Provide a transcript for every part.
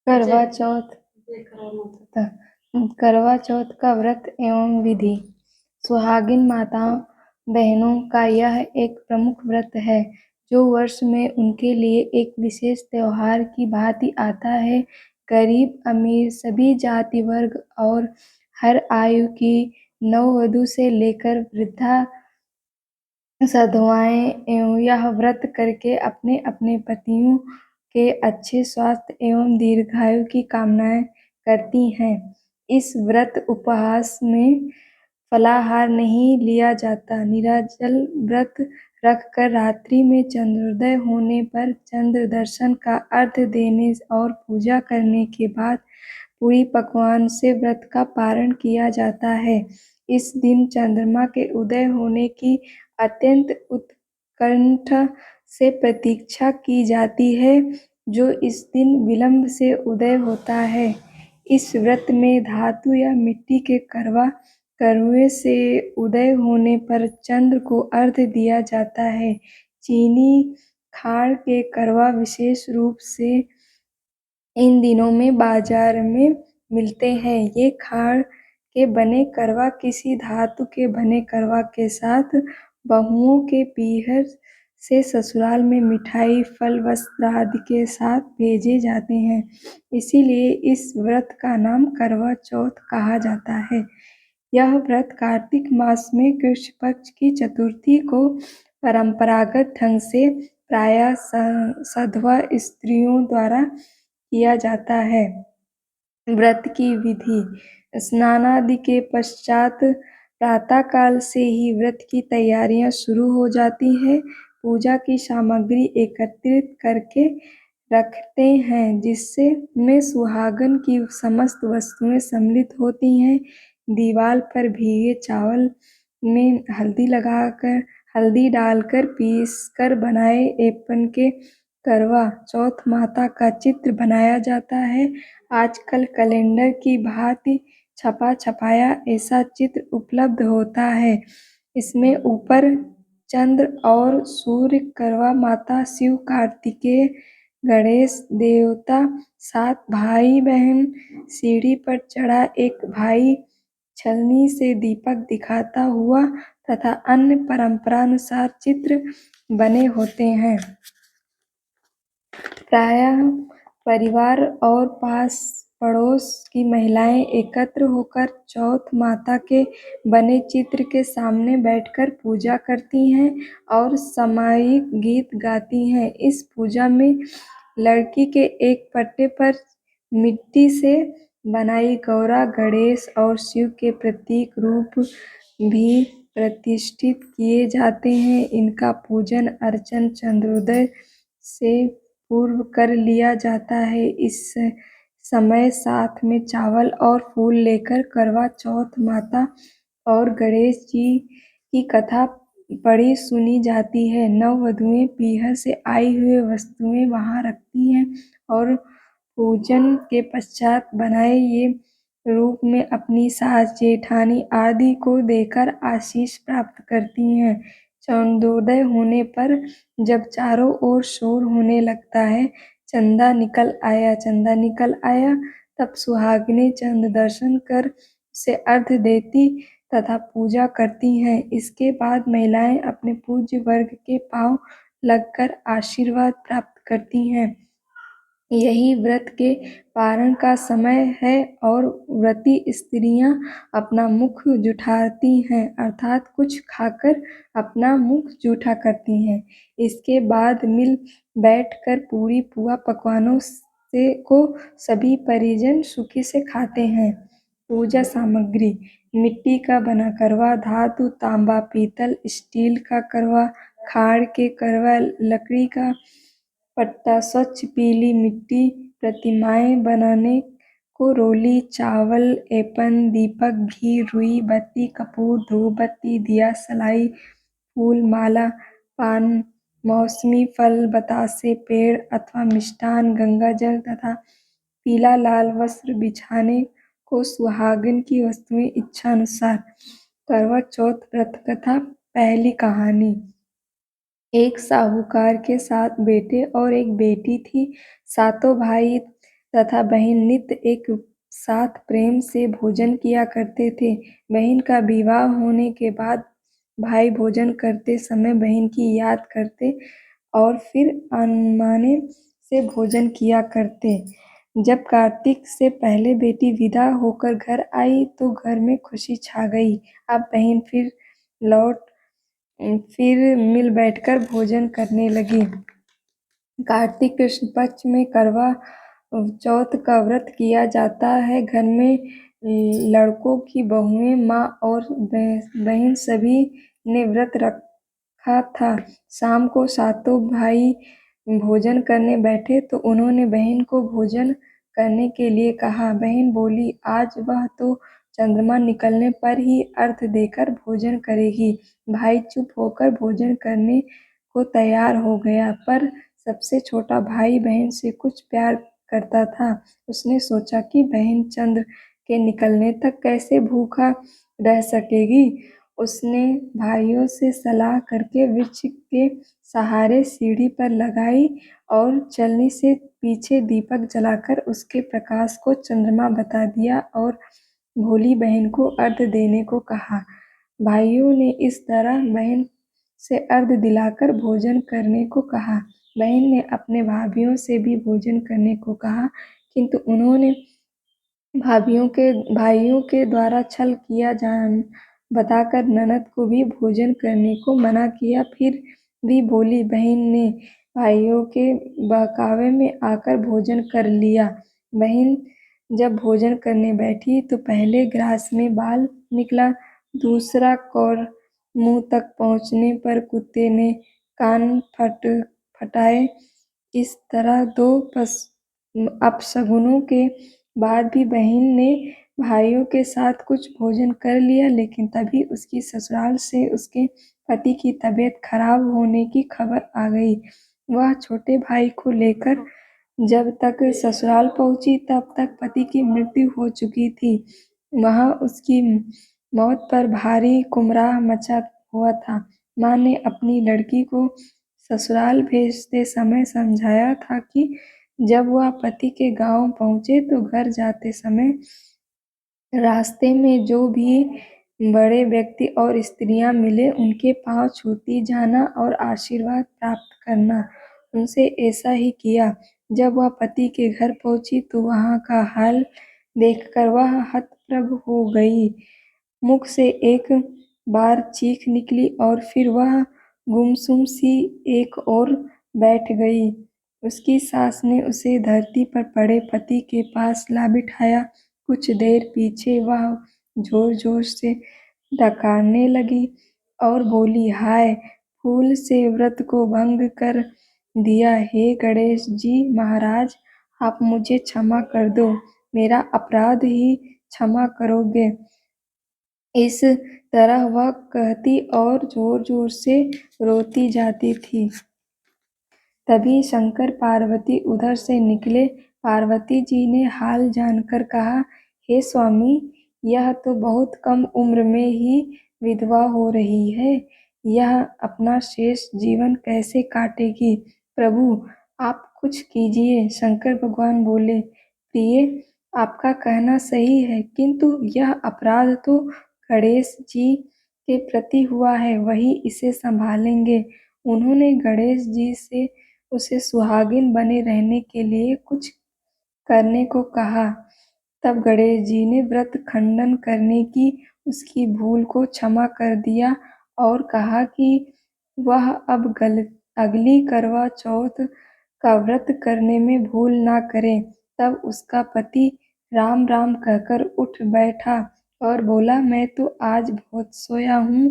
करवा चौथ करवा चौथ का व्रत एवं विधि। सुहागिन माताओं बहनों का यह एक प्रमुख व्रत है जो वर्ष में उनके लिए एक विशेष त्योहार की भांति आता है। गरीब अमीर सभी जाति वर्ग और हर आयु की नववधु से लेकर वृद्धा साधुआएं यह व्रत करके अपने अपने पतियों के अच्छे स्वास्थ्य एवं दीर्घायु की कामनाएं करती हैं। इस व्रत उपवास में फलाहार नहीं लिया जाता। निर्जल व्रत रखकर रात्रि में चंद्रोदय होने पर चंद्र दर्शन का अर्घ्य देने और पूजा करने के बाद पूरी पकवान से व्रत का पारण किया जाता है। इस दिन चंद्रमा के उदय होने की अत्यंत उत्कंठा से प्रतीक्षा की जाती है, जो इस दिन विलंब से उदय होता है। इस व्रत में धातु या मिट्टी के कड़ुए से उदय होने पर चंद्र को अर्घ्य दिया जाता है। चीनी खाड़ के कड़वा विशेष रूप से इन दिनों में बाजार में मिलते हैं। ये खाड़ के बने करवा किसी धातु के बने करवा के साथ बहुओं के पीहर से ससुराल में मिठाई फल वस्त्र आदि के साथ भेजे जाते हैं। इसीलिए इस व्रत का नाम करवा चौथ कहा जाता है। यह व्रत कार्तिक मास में कृष्ण पक्ष की चतुर्थी को परंपरागत ढंग से प्रायः साधवा स्त्रियों द्वारा किया जाता है। व्रत की विधि। स्नानादि के पश्चात प्रातःकाल से ही व्रत की तैयारियां शुरू हो जाती है। पूजा की सामग्री एकत्रित करके रखते हैं जिससे में सुहागन की समस्त वस्तुएं सम्मिलित होती हैं। दीवार पर भीगे चावल में हल्दी डालकर पीसकर बनाए एपन के करवा चौथ माता का चित्र बनाया जाता है। आजकल कैलेंडर की भांति छपा छपाया ऐसा चित्र उपलब्ध होता है। इसमें ऊपर चंद्र और सूर्य, करवा माता, शिव, कार्तिकेय, गणेश देवता, 7 भाई बहन, सीढ़ी पर चढ़ा एक भाई छलनी से दीपक दिखाता हुआ तथा अन्य परंपरानुसार चित्र बने होते हैं। प्रायः परिवार और पास पड़ोस की महिलाएं एकत्र होकर चौथ माता के बने चित्र के सामने बैठकर पूजा करती हैं और सामूहिक गीत गाती हैं। इस पूजा में लड़की के एक पट्टे पर मिट्टी से बनाई गौरा, गणेश और शिव के प्रतीक रूप भी प्रतिष्ठित किए जाते हैं। इनका पूजन अर्चन चंद्रोदय से पूर्व कर लिया जाता है। इस समय साथ में चावल और फूल लेकर करवा चौथ माता और गणेश जी की कथा पढ़ी सुनी जाती है। नववधुएं पीहर से आई हुई वस्तुएं वहां रखती हैं और पूजन के पश्चात बनाए ये रूप में अपनी सास, जेठानी आदि को देकर आशीष प्राप्त करती हैं। चंद्रोदय होने पर जब चारों ओर शोर होने लगता है, चंदा निकल आया, तब सुहागिनें चंद्र दर्शन कर उसे अर्घ्य देती तथा पूजा करती हैं। इसके बाद महिलाएं अपने पूज्य वर्ग के पांव लगकर आशीर्वाद प्राप्त करती हैं। यही व्रत के पारण का समय है और व्रती स्त्रियां अपना मुख जुठाती हैं, अर्थात कुछ खाकर अपना मुख जूठा करती हैं। इसके बाद मिल बैठकर पूरी पुआ पकवानों से को सभी परिजन सुखी से खाते हैं। पूजा सामग्री। मिट्टी का बना करवा, धातु, तांबा, पीतल, स्टील का करवा, खाड़ के करवा, लकड़ी का पट्टा, स्वच्छ पीली मिट्टी, प्रतिमाएं बनाने को रोली, चावल, एपन, दीपक, घी, रुई, बत्ती, कपूर, धूप बत्ती, दिया, सलाई, फूल माला, पान, मौसमी फल, बतासे, पेड़ अथवा मिष्टान, गंगाजल तथा पीला लाल वस्त्र बिछाने को सुहागिन की वस्तुएं इच्छा अनुसार। करवा चौथ व्रत कथा। पहली कहानी। एक साहूकार के 7 बेटे और एक बेटी थी। सातों भाई तथा बहन नित्य एक साथ प्रेम से भोजन किया करते थे। बहन का विवाह होने के बाद भाई भोजन करते समय बहन की याद करते और फिर अनमने से भोजन किया करते। जब कार्तिक से पहले बेटी विदा होकर घर आई तो घर में खुशी छा गई। अब बहन फिर मिल बैठकर भोजन करने लगी। कार्तिक कृष्ण पक्ष में करवा चौथ का व्रत किया जाता है। घर में लड़कों की बहुएं, माँ और बहन सभी ने व्रत रखा था। शाम को सातों भाई भोजन करने बैठे तो उन्होंने बहन को भोजन करने के लिए कहा। बहन बोली, आज वह तो चंद्रमा निकलने पर ही अर्घ्य देकर भोजन करेगी। भाई चुप होकर भोजन करने को तैयार हो गया, पर सबसे छोटा भाई बहन से कुछ प्यार करता था। उसने सोचा कि बहन चंद्र के निकलने तक कैसे भूखा रह सकेगी। उसने भाइयों से सलाह करके वृक्ष के सहारे सीढ़ी पर लगाई और चलनी से पीछे दीपक जलाकर उसके प्रकाश को चंद्रमा बता दिया और भोली बहन को अर्घ्य देने को कहा। भाइयों ने इस तरह बहन से अर्घ्य दिलाकर भोजन करने को कहा। बहन ने अपने भाइयों से भी भोजन करने को कहा, किंतु उन्होंने भाइयों के द्वारा छल किया जान बताकर ननद को भी भोजन करने को मना किया। फिर भी भोली बहन ने भाइयों के बहकावे में आकर भोजन कर लिया। बहन जब भोजन करने बैठी तो पहले ग्रास में बाल निकला, दूसरा कौर मुंह तक पहुंचने पर कुत्ते ने कान फटाए। इस तरह दो अपशगुनों के बाद भी बहन ने भाइयों के साथ कुछ भोजन कर लिया, लेकिन तभी उसकी ससुराल से उसके पति की तबीयत खराब होने की खबर आ गई। वह छोटे भाई को लेकर जब तक ससुराल पहुंची तब तक पति की मृत्यु हो चुकी थी। वहां उसकी मौत पर भारी कुम्हराह मचा हुआ था। माँ ने अपनी लड़की को ससुराल भेजते समय समझाया था कि जब वह पति के गांव पहुंचे तो घर जाते समय रास्ते में जो भी बड़े व्यक्ति और स्त्रियां मिले उनके पांव छूती जाना और आशीर्वाद प्राप्त करना। उनसे ऐसा ही किया। जब वह पति के घर पहुंची तो वहां का हाल देखकर वह हतप्रभ हो गई। मुख से एक बार चीख निकली और फिर वह गुमसुम सी एक ओर बैठ गई। उसकी सास ने उसे धरती पर पड़े पति के पास ला बिठाया। कुछ देर पीछे वह जोर जोर से डकारने लगी और बोली, हाय, फूल से व्रत को भंग कर दिया। हे गणेश जी महाराज, आप मुझे क्षमा कर दो, मेरा अपराध ही क्षमा करोगे। इस तरह वह कहती और जोर जोर से रोती जाती थी। तभी शंकर पार्वती उधर से निकले। पार्वती जी ने हाल जानकर कहा, हे स्वामी, यह तो बहुत कम उम्र में ही विधवा हो रही है। यह अपना शेष जीवन कैसे काटेगी। प्रभु, आप कुछ कीजिए। शंकर भगवान बोले, प्रिय, आपका कहना सही है, किंतु यह अपराध तो गणेश जी के प्रति हुआ है, वही इसे संभालेंगे। उन्होंने गणेश जी से उसे सुहागिन बने रहने के लिए कुछ करने को कहा। तब गणेश जी ने व्रत खंडन करने की उसकी भूल को क्षमा कर दिया और कहा कि वह अब अगली करवा चौथ का व्रत करने में भूल ना करे। तब उसका पति राम राम कहकर उठ बैठा और बोला, मैं तो आज बहुत सोया हूँ।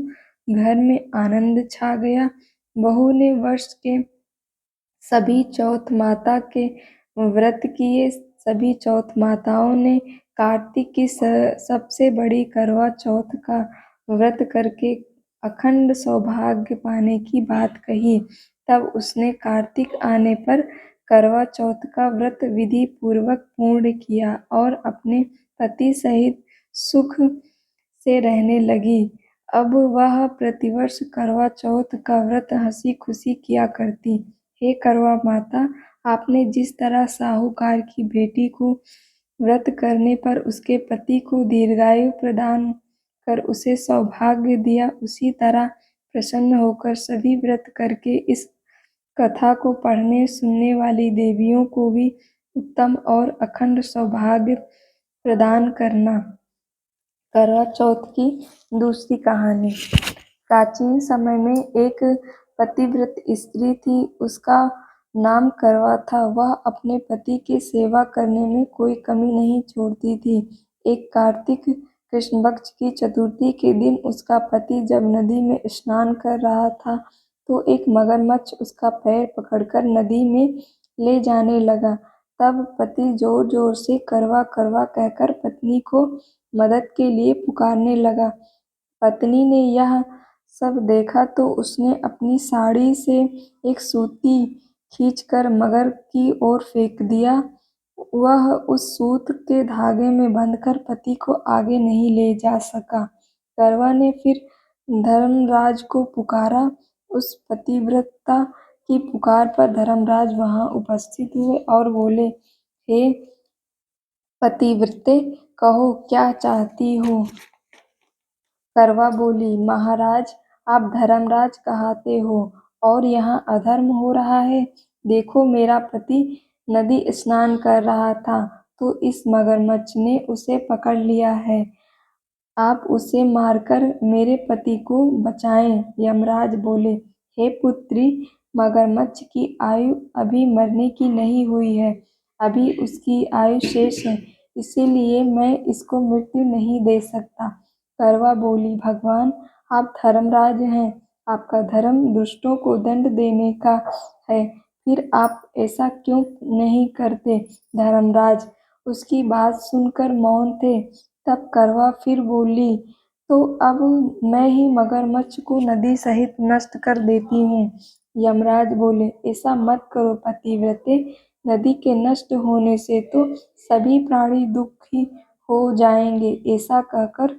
घर में आनंद छा गया। बहू ने वर्ष के सभी चौथ माता के व्रत किए। सभी चौथ माताओं ने कार्तिक की सबसे बड़ी करवा चौथ का व्रत करके अखंड सौभाग्य पाने की बात कही। तब उसने कार्तिक आने पर करवा चौथ का व्रत विधि पूर्वक पूर्ण किया और अपने पति सहित सुख से रहने लगी। अब वह प्रतिवर्ष करवा चौथ का व्रत हंसी खुशी किया करती। हे करवा माता, आपने जिस तरह साहूकार की बेटी को व्रत करने पर उसके पति को दीर्घायु प्रदान कर उसे सौभाग्य दिया, उसी तरह प्रसन्न होकर सभी व्रत करके इस कथा को पढ़ने सुनने वाली देवियों को भी उत्तम और अखंड सौभाग्य प्रदान करना। करवा चौथ की दूसरी कहानी। प्राचीन समय में एक पतिव्रत स्त्री थी, उसका नाम करवा था। वह अपने पति की सेवा करने में कोई कमी नहीं छोड़ती थी। एक कार्तिक कृष्ण पक्ष की चतुर्थी के दिन उसका पति जब नदी में स्नान कर रहा था तो एक मगरमच्छ उसका पैर पकड़कर नदी में ले जाने लगा। तब पति जोर जोर से करवा करवा कहकर पत्नी को मदद के लिए पुकारने लगा। पत्नी ने यह सब देखा तो उसने अपनी साड़ी से एक सूती खींचकर मगर की ओर फेंक दिया। वह उस सूत के धागे में बंधकर पति को आगे नहीं ले जा सका। करवा ने फिर धर्मराज को पुकारा। उस पतिव्रता की पुकार पर धर्मराज वहां उपस्थित हुए और बोले, हे पतिव्रते, कहो क्या चाहती हो। करवा बोली, महाराज, आप धर्मराज कहाते हो और यहाँ अधर्म हो रहा है। देखो, मेरा पति नदी स्नान कर रहा था तो इस मगरमच्छ ने उसे पकड़ लिया है। आप उसे मारकर मेरे पति को बचाएं। यमराज बोले, हे पुत्री, मगरमच्छ की आयु अभी मरने की नहीं हुई है, अभी उसकी आयु शेष है, इसीलिए मैं इसको मृत्यु नहीं दे सकता। करवा बोली, भगवान, आप धर्मराज हैं, आपका धर्म दुष्टों को दंड देने का है, फिर आप ऐसा क्यों नहीं करते। धर्मराज उसकी बात सुनकर मौन थे। तब करवा फिर बोली, तो अब मैं ही मगरमच्छ को नदी सहित नष्ट कर देती हूँ। यमराज बोले, ऐसा मत करो पतिव्रते, नदी के नष्ट होने से तो सभी प्राणी दुखी हो जाएंगे। ऐसा कहकर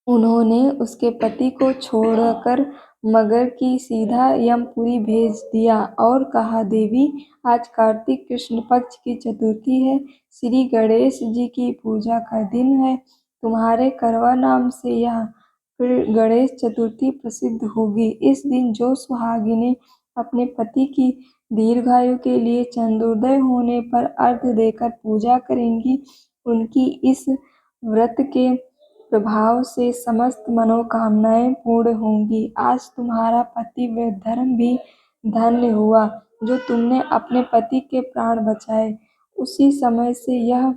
उन्होंने उसके पति को छोड़कर मगर की सीधा यमपुरी भेज दिया और कहा, देवी, आज कार्तिक कृष्ण पक्ष की चतुर्थी है, श्री गणेश जी की पूजा का दिन है। तुम्हारे करवा नाम से यह फिर गणेश चतुर्थी प्रसिद्ध होगी। इस दिन जो सुहागिनें अपने पति की दीर्घायु के लिए चंद्रोदय होने पर अर्घ्य देकर पूजा करेंगी, उनकी इस व्रत के प्रभाव से समस्त मनोकामनाएं पूर्ण होंगी। आज तुम्हारा पतिव्रत धर्म भी धन्य हुआ, जो तुमने अपने पति के प्राण बचाए। उसी समय से यह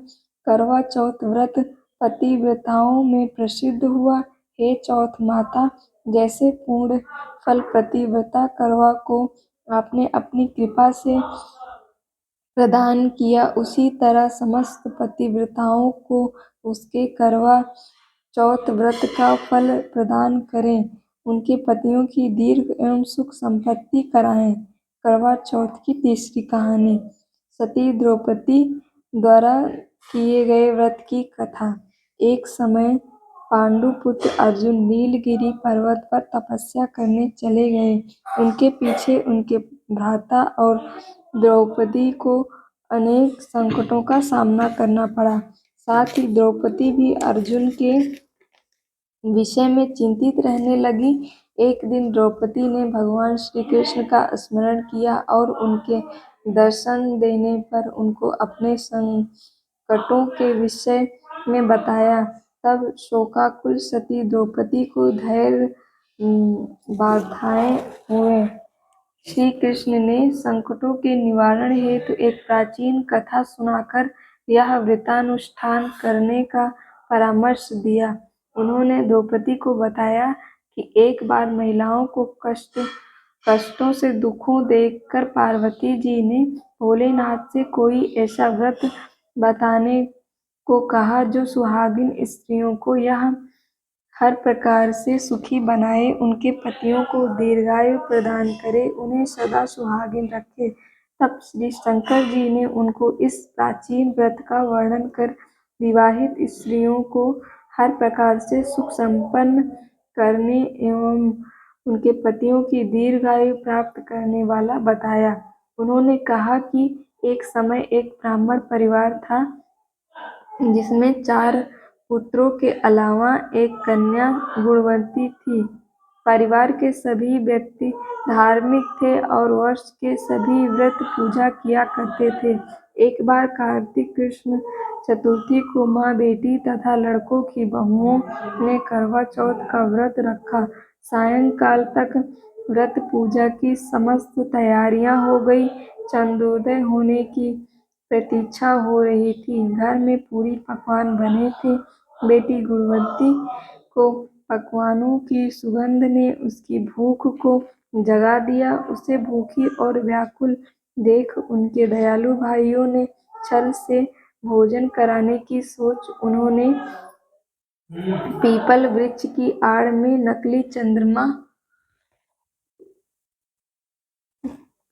करवा चौथ व्रत पतिव्रताओं में प्रसिद्ध हुआ। हे चौथ माता, जैसे पूर्ण फल पतिव्रता करवा को आपने अपनी कृपा से प्रदान किया, उसी तरह समस्त पतिव्रताओं को उसके करवा चौथ व्रत का फल प्रदान करें, उनके पतियों की दीर्घ एवं सुख संपत्ति कराएं। करवा चौथ की तीसरी कहानी। सती द्रौपदी द्वारा किए गए व्रत की कथा। एक समय पांडुपुत्र अर्जुन नीलगिरी पर्वत पर तपस्या करने चले गए। उनके पीछे उनके भ्राता और द्रौपदी को अनेक संकटों का सामना करना पड़ा। साथ ही द्रौपदी भी अर्जुन के विषय में चिंतित रहने लगी। एक दिन द्रौपदी ने भगवान श्री कृष्ण का स्मरण किया और उनके दर्शन देने पर उनको अपने संकटों के विषय में बताया। तब शोकाकुल सती द्रौपदी को धैर्य बाधाएं हुए। श्री कृष्ण ने संकटों के निवारण हेतु एक प्राचीन कथा सुनाकर यह व्रतानुष्ठान करने का परामर्श दिया। उन्होंने द्रौपदी को बताया कि एक बार महिलाओं को कष्टों से दुखों देखकर पार्वती जी ने भोलेनाथ से कोई ऐसा व्रत बताने को कहा जो सुहागिन स्त्रियों को यह हर प्रकार से सुखी बनाए, उनके पतियों को दीर्घायु प्रदान करे, उन्हें सदा सुहागिन रखे। तब श्री शंकर जी ने उनको इस प्राचीन व्रत का वर्णन कर विवाहित स्त्रियों को हर प्रकार से सुख संपन्न करने एवं उनके पतियों की दीर्घायु प्राप्त करने वाला बताया। उन्होंने कहा कि एक समय एक ब्राह्मण परिवार था जिसमें 4 पुत्रों के अलावा एक कन्या गुणवती थी। परिवार के सभी व्यक्ति धार्मिक थे और वर्ष के सभी व्रत पूजा किया करते थे। एक बार कार्तिक कृष्ण चतुर्थी को माँ, बेटी तथा लड़कों की बहुओं ने करवा चौथ का व्रत रखा। सायंकाल तक व्रत पूजा की समस्त तैयारियां हो गई। चंद्रोदय होने की प्रतीक्षा हो रही थी। घर में पूरी पकवान बने थे। बेटी गुणवती को पकवानों की सुगंध ने उसकी भूख को जगा दिया। उसे भूखी और व्याकुल देख उनके दयालु भाइयों ने छल से भोजन कराने की सोच उन्होंने पीपल वृक्ष की आड़ में नकली चंद्रमा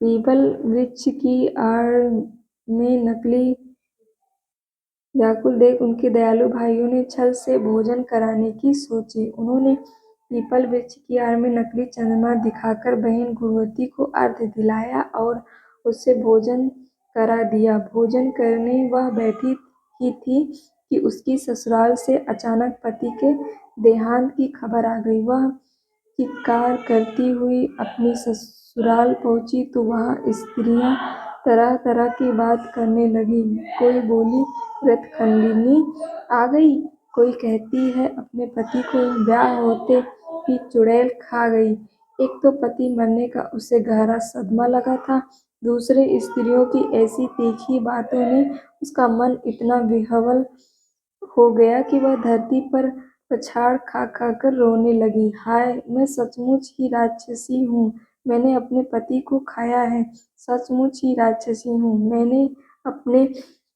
पीपल वृक्ष की आड़ में नकली व्याकुल देख उनके दयालु भाइयों ने छल से भोजन कराने की सोची। उन्होंने पीपल वृक्ष की आड़ में नकली चंद्रमा दिखाकर बहन गुणवती को अर्घ्य दिलाया और उससे भोजन करा दिया। भोजन करने वह बैठी ही थी कि उसकी ससुराल से अचानक पति के देहांत की खबर आ गई। वह चित्कार करती हुई अपनी ससुराल पहुंची तो वहां स्त्रियां तरह तरह की बात करने लगी। कोई बोली व्रतखंडिनी आ गई, कोई कहती है अपने पति को ब्याह होते ही चुड़ैल खा गई। एक तो पति मरने का उसे गहरा सदमा लगा था, दूसरे स्त्रियों की ऐसी तीखी बातों ने उसका मन इतना विह्वल हो गया कि वह धरती पर पछाड़ खा खा कर रोने लगी। हाय, मैं सचमुच ही राक्षसी हूँ। मैंने अपने पति को खाया है। सचमुच ही राक्षसी हूँ। मैंने अपने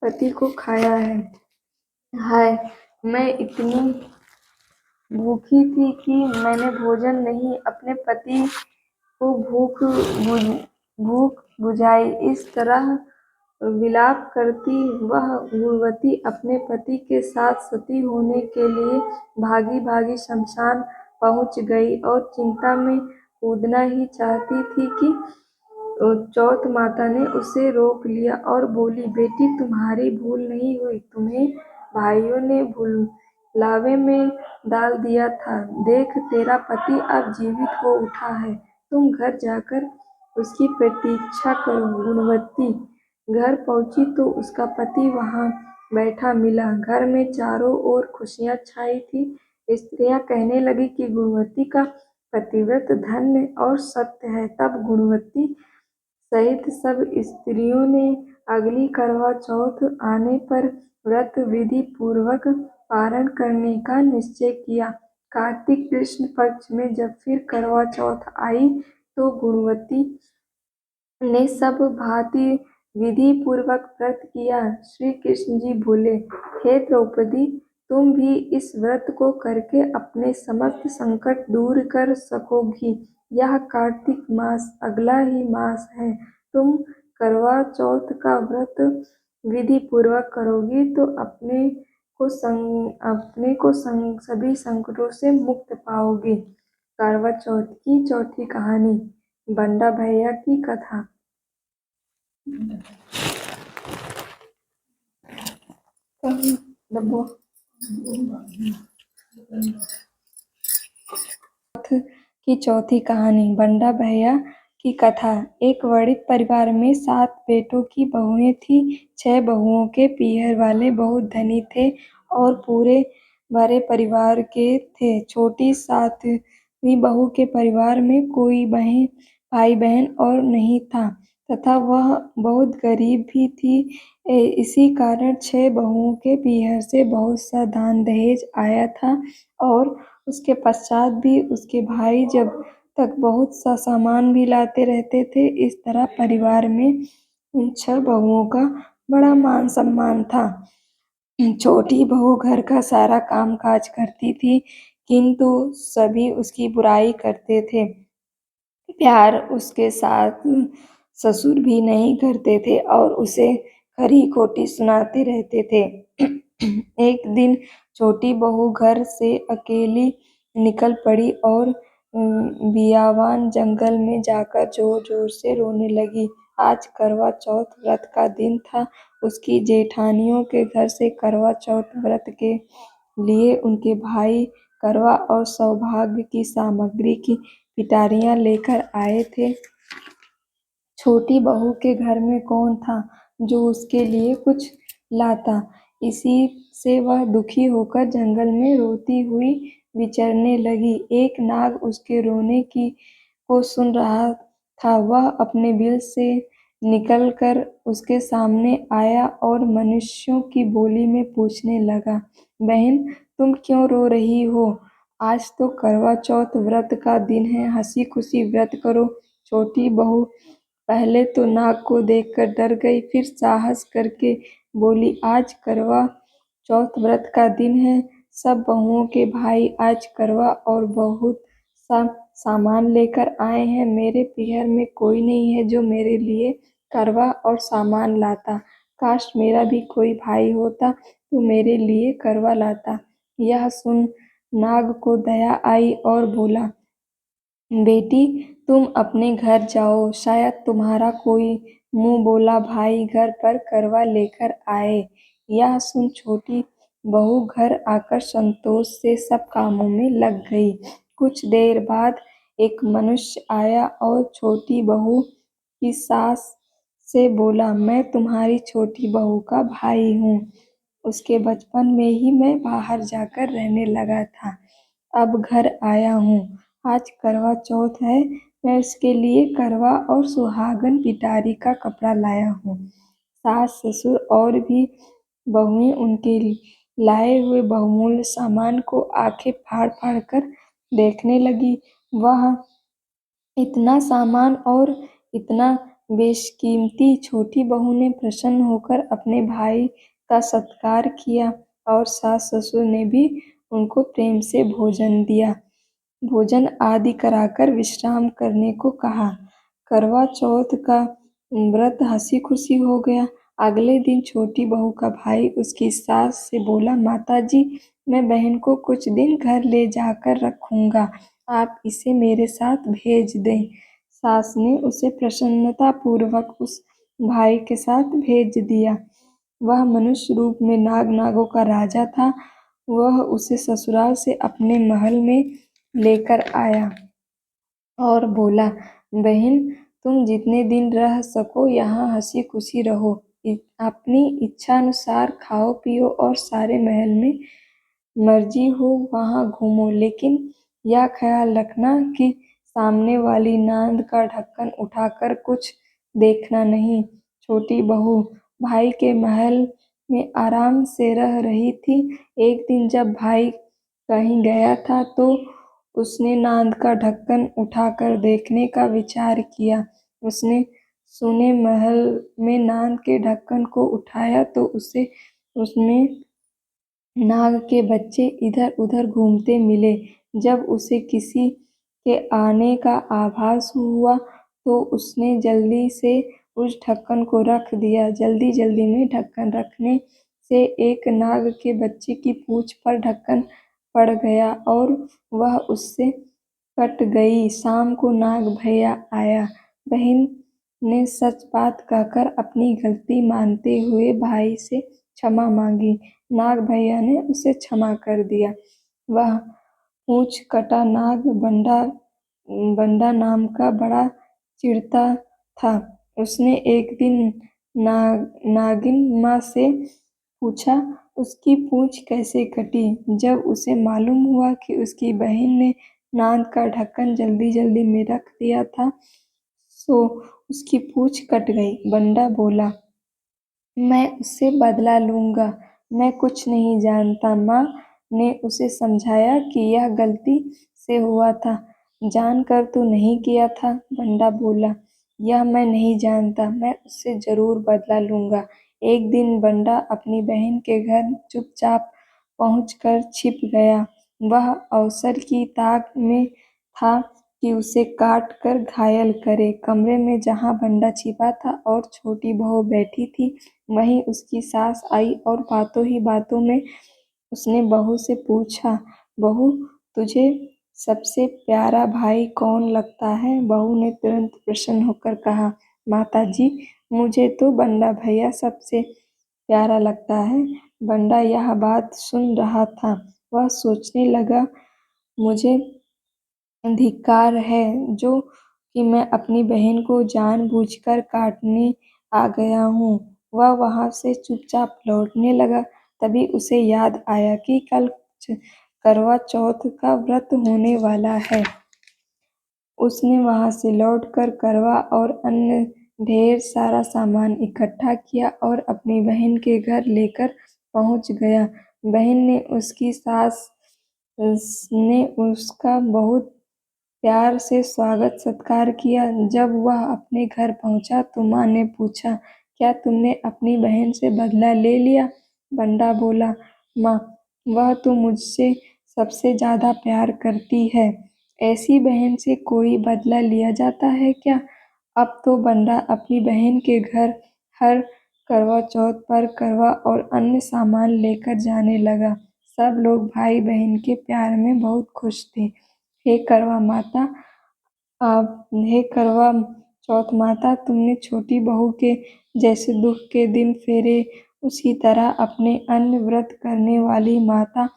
पति को खाया है। हाय, मैं इतनी भूखी थी कि मैंने भोजन नहीं, अपने पति को भूख बुझाई। इस तरह विलाप करती वह गुणवती अपने पति के साथ सती होने के लिए भागी भागी शमशान पहुंच गई और चिता में कूदना ही चाहती थी कि चौथ माता ने उसे रोक लिया और बोली, बेटी, तुम्हारी भूल नहीं हुई। तुम्हें भाइयों ने भुलावे में डाल दिया था। देख, तेरा पति अब जीवित हो उठा है। तुम घर जाकर उसकी प्रतीक्षा करो। गुणवती घर पहुंची तो उसका पति वहां बैठा मिला। घर में चारों ओर खुशियां छाई थी। स्त्रियां कहने लगी कि गुणवती का पतिव्रत धन्य और सत्य है। तब गुणवती सहित सब स्त्रियों ने अगली करवा चौथ आने पर व्रत विधि पूर्वक पारण करने का निश्चय किया। कार्तिक कृष्ण पक्ष में जब फिर करवा चौथ आई तो गुणवती ने सब भांति विधि पूर्वक व्रत किया। श्री कृष्ण जी बोले, हे द्रौपदी, तुम भी इस व्रत को करके अपने समस्त संकट दूर कर सकोगी। यह कार्तिक मास अगला ही मास है। तुम करवा चौथ का व्रत विधि पूर्वक करोगी तो सभी संकटों से मुक्त पाओगी। करवा चौथ की चौथी कहानी, बंडा भैया की कथा। की चौथी कहानी, बंडा भैया की कथा। एक वणिक परिवार में 7 बेटों की बहुएं थी। 6 बहुओं के पीहर वाले बहुत धनी थे और पूरे भरे परिवार के थे। छोटी 7वीं बहू के परिवार में कोई भाई बहन और नहीं था तथा वह बहुत गरीब भी थी। इसी कारण 6 बहुओं के पीहर से बहुत सा दान दहेज आया था और उसके पश्चात भी उसके भाई जब तक बहुत सा सामान भी लाते रहते थे। इस तरह परिवार में उन 6 बहुओं का बड़ा मान सम्मान था। छोटी बहू घर का सारा काम काज करती थी, किंतु सभी उसकी बुराई करते थे। प्यार उसके साथ ससुर भी नहीं करते थे और उसे खरी खोटी सुनाते रहते थे। एक दिन छोटी बहू घर से अकेली निकल पड़ी और बियावान जंगल में जाकर जोर जोर से रोने लगी। आज करवा चौथ व्रत का दिन था। उसकी जेठानियों के घर से करवा चौथ व्रत के लिए उनके भाई करवा और सौभाग्य की सामग्री की पिटारियां लेकर आए थे। छोटी बहू के घर में कौन था जो उसके लिए कुछ लाता। इसी से वह दुखी होकर जंगल में रोती हुई विचरने लगी। एक नाग उसके रोने की को सुन रहा था। वह अपने बिल से निकलकर उसके सामने आया और मनुष्यों की बोली में पूछने लगा, बहन तुम क्यों रो रही हो? आज तो करवा चौथ व्रत का दिन है, हंसी खुशी व्रत करो। छोटी बहू पहले तो नाग को देखकर डर गई, फिर साहस करके बोली, आज करवा चौथ व्रत का दिन है। सब बहुओं के भाई आज करवा और बहुत सा सामान लेकर आए हैं। मेरे पीहर में कोई नहीं है जो मेरे लिए करवा और सामान लाता। काश मेरा भी कोई भाई होता तो मेरे लिए करवा लाता। यह सुन नाग को दया आई और बोला, बेटी तुम अपने घर जाओ, शायद तुम्हारा कोई मुंह बोला भाई घर पर करवा लेकर आए। यह सुन छोटी बहू घर आकर संतोष से सब कामों में लग गई। कुछ देर बाद एक मनुष्य आया और छोटी बहू की सास से बोला, मैं तुम्हारी छोटी बहू का भाई हूँ। उसके बचपन में ही मैं बाहर जाकर रहने लगा था, अब घर आया हूँ। आज करवा चौथ है, मैं उसके लिए करवा और सुहागन पिटारी का कपड़ा लाया हूँ। सास ससुर और भी बहुएं उनके लाए हुए बहुमूल्य सामान को आंखें फाड़ फाड़ कर देखने लगी। वह इतना सामान और इतना बेशकीमती। छोटी बहू ने प्रसन्न होकर अपने भाई का सत्कार किया और सास ससुर ने भी उनको प्रेम से भोजन दिया। भोजन आदि कराकर विश्राम करने को कहा। करवा चौथ का व्रत हंसी खुशी हो गया। अगले दिन छोटी बहू का भाई उसकी सास से बोला, माताजी मैं बहन को कुछ दिन घर ले जाकर रखूंगा, आप इसे मेरे साथ भेज दें। सास ने उसे प्रसन्नता पूर्वक उस भाई के साथ भेज दिया। वह मनुष्य रूप में नाग नागों का राजा था। वह उसे ससुराल से अपने महल में लेकर आया और बोला, बहन तुम जितने दिन रह सको यहाँ हंसी खुशी रहो। अपनी इच्छा अनुसार खाओ पियो और सारे महल में मर्जी हो वहाँ घूमो, लेकिन यह ख्याल रखना कि सामने वाली नांद का ढक्कन उठाकर कुछ देखना नहीं। छोटी बहू भाई के महल में आराम से रह रही थी। एक दिन जब भाई कहीं गया था तो उसने नांद का ढक्कन उठाकर देखने का विचार किया। उसने सुने महल में नांद के ढक्कन को उठाया तो उसे उसमें नाग के बच्चे इधर उधर घूमते मिले। जब उसे किसी के आने का आभास हुआ तो उसने जल्दी से उस ढक्कन को रख दिया। जल्दी जल्दी में ढक्कन रखने से एक नाग के बच्चे की पूंछ पर ढक्कन पड़ गया और वह उससे कट गई। शाम को नाग भैया आया। बहन ने सच बात कहकर अपनी गलती मानते हुए भाई से क्षमा मांगी। नाग भैया ने उसे क्षमा कर दिया। वह पूंछ कटा नाग बंडा बंडा नाम का बड़ा चिढ़ता था। उसने एक दिन नागिन माँ से पूछा, उसकी पूंछ कैसे कटी। जब उसे मालूम हुआ कि उसकी बहन ने नाद का ढक्कन जल्दी जल्दी में रख दिया था सो उसकी पूंछ कट गई। बंडा बोला, मैं उससे बदला लूंगा, मैं कुछ नहीं जानता। माँ ने उसे समझाया कि यह गलती से हुआ था, जानकर तो नहीं किया था। बंडा बोला, यह मैं नहीं जानता, मैं उससे जरूर बदला लूंगा। एक दिन बंडा अपनी बहन के घर चुपचाप पहुंचकर छिप गया। वह अवसर की ताक में था कि उसे काट कर घायल करे। कमरे में जहाँ बंडा छिपा था और छोटी बहू बैठी थी, वहीं उसकी सास आई और बातों ही बातों में उसने बहू से पूछा, बहू तुझे सबसे प्यारा भाई कौन लगता है? बहू ने तुरंत प्रसन्न होकर कहा, माताजी, मुझे तो बंडा भैया सबसे प्यारा लगता है। बंडा यह बात सुन रहा था। वह सोचने लगा, मुझे धिक्कार है जो कि मैं अपनी बहन को जानबूझकर काटने आ गया हूँ। वह वहाँ से चुपचाप लौटने लगा। तभी उसे याद आया कि कल करवा चौथ का व्रत होने वाला है। उसने वहाँ से लौटकर करवा और अन्य ढेर सारा सामान इकट्ठा किया और अपनी बहन के घर लेकर पहुँच गया। बहन ने उसकी सास ने उसका बहुत प्यार से स्वागत सत्कार किया। जब वह अपने घर पहुँचा तो माँ ने पूछा, क्या तुमने अपनी बहन से बदला ले लिया? बंडा बोला, माँ, वह तो मुझसे सबसे ज़्यादा प्यार करती है। ऐसी बहन से कोई बदला लिया जाता है क्या? अब तो बंडा अपनी बहन के घर हर करवा चौथ पर करवा और अन्य सामान लेकर जाने लगा। सब लोग भाई बहन के प्यार में बहुत खुश थे। हे करवा माता, हे करवा चौथ माता, तुमने छोटी बहू के जैसे दुख के दिन फेरे, उसी तरह अपने अन्य व्रत करने वाली माता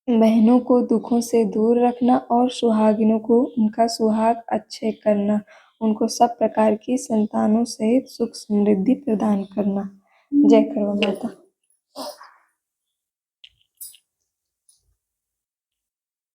बहनों को दुखों से दूर रखना और सुहागिनों को उनका सुहाग अच्छे करना, उनको सब प्रकार की संतानों सहित सुख समृद्धि प्रदान करना। जय करवा माता।